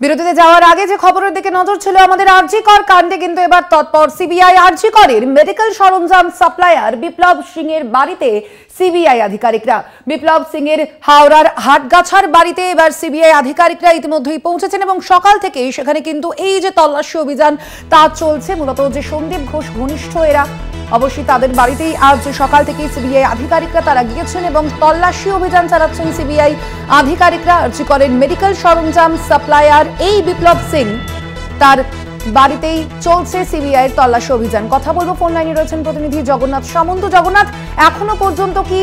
বিরতিতে যাওয়ার আগে যে খবরের দিকে নজর ছিল আমাদের আরজি কর কাণ্ডে কিন্তু এবার তৎপর সিবিআই। আরজি করের মেডিকেল সরঞ্জাম সাপ্লায়ার বিপ্লব সিং এর বাড়িতে সিবিআই আধিকারিকরা। বিপ্লব সিং এর হাওড়ার হাটগাছার বাড়িতে এবার সিবিআই আধিকারিকরা ইতিমধ্যেই পৌঁছেছেন এবং সকাল থেকেই সেখানে কিন্তু এই যে তল্লাশি অভিযান তা চলছে। মূলত যে সন্দীপ ঘোষ ঘনিষ্ঠ এরা অবশ্যই তাদের বাড়িতেই আজ সকাল থেকেই সিবিআই আধিকারিকরা তারা গিয়েছেন এবং তল্লাশি অভিযান চালাচ্ছেন সিবিআই আধিকারিকরা। আরজি করের মেডিকেল সরঞ্জাম সাপ্লায়ার এই বিপ্লব সিং তার বাড়িতেই চলছে সিবিআই এর তল্লাশি অভিযান। কথা বলবো, ফোন লাইনে রয়েছেন প্রতিনিধি জগন্নাথ সামন্ত। জগন্নাথ, এখনো পর্যন্ত কি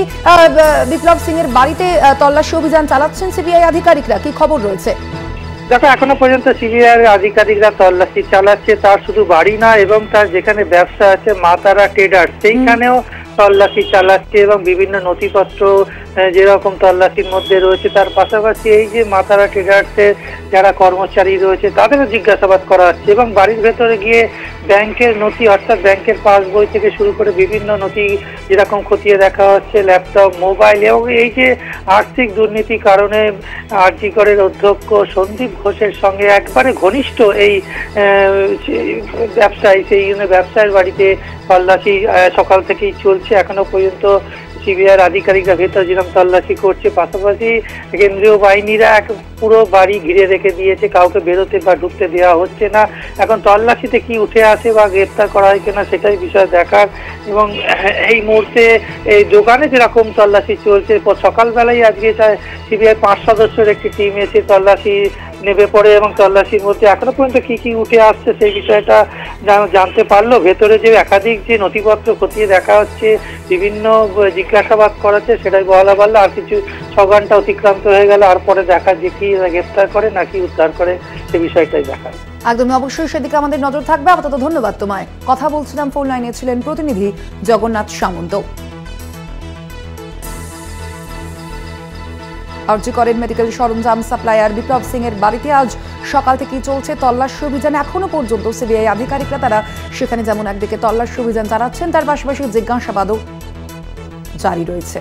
বিপ্লব সিং এর বাড়িতে তল্লাশি অভিযান চালাচ্ছেন সিবিআই আধিকারিকরা? কি খবর রয়েছে? দেখো, এখনো পর্যন্ত সিবিআই আধিকারিকরা তল্লাশি চালাচ্ছে। তার শুধু বাড়ি না, এবং তার যেখানে ব্যবসা আছে মা তারা ট্রেডার্স, সেইখানেও তল্লাশি চালাচ্ছে এবং বিভিন্ন নথিপত্র যেরকম তল্লাশির মধ্যে রয়েছে, তার পাশাপাশি এই যে মা তারা ট্রেডার্সের যারা কর্মচারী রয়েছে তাদেরও জিজ্ঞাসাবাদ করা হচ্ছে এবং বাড়ির ভেতরে গিয়ে ব্যাংকের নথি, অর্থাৎ ব্যাংকের পাসবই থেকে শুরু করে বিভিন্ন নথি যেরকম খতিয়ে দেখা হচ্ছে, ল্যাপটপ, মোবাইল, এবং এই যে আর্থিক দুর্নীতির কারণে আরজি করের অধ্যক্ষ সন্দীপ ঘোষের সঙ্গে একবারে ঘনিষ্ঠ এই ব্যবসায়ী, সেই ব্যবসায়ীর বাড়িতে তল্লাশি সকাল থেকেই চলছে। এখনো পর্যন্ত সিবিআই আধিকারিকরা ভেতর যেরকম তল্লাশি করছে, পাশাপাশি কেন্দ্রীয় বাহিনীরা এক পুরো বাড়ি ঘিরে রেখে দিয়েছে, কাউকে বেরোতে বা ঢুকতে দেওয়া হচ্ছে না। এখন তল্লাশিতে কি উঠে আসে বা গ্রেপ্তার করা হয় কিনা সেটাই বিষয় দেখার। এবং এই মুহূর্তে এই দোকানে যেরকম তল্লাশি চলছে, সকালবেলায় আজকে সিবিআই 5 সদস্যের একটি টিম এসে তল্লাশি নেমে পড়ে এবং তল্লাশির মধ্যে এখনো পর্যন্ত কি কি উঠে আসছে সেই বিষয়টা জানতে পারলো। ভেতরে যে একাধিক যে নথিপত্র খতিয়ে দেখা হচ্ছে, বিভিন্ন জিজ্ঞাসাবাদ করাচ্ছে, সেটাই বলা পারলো। আর কিছু 6 ঘন্টা অতিক্রান্ত হয়ে গেল, আর পরে দেখা যে কি গ্রেপ্তার করে নাকি উদ্ধার করে সে বিষয়টাই দেখা। একদমই, অবশ্যই সেদিকে আমাদের নজর থাকবে। আপাতত ধন্যবাদ তোমায়। কথা বলছিলাম, ফোন লাইনে ছিলেন প্রতিনিধি জগন্নাথ সামন্ত। আরজি করের মেডিকেল সরঞ্জাম সাপ্লায়ার বিপ্লব সিং এর বাড়িতে আজ সকাল থেকেই চলছে তল্লাশি অভিযান। এখনো পর্যন্ত সিবিআই আধিকারিকরা তারা সেখানে যেমন একদিকে তল্লাশি অভিযান চালাচ্ছেন, তার পাশাপাশি জিজ্ঞাসাবাদও জারি রয়েছে।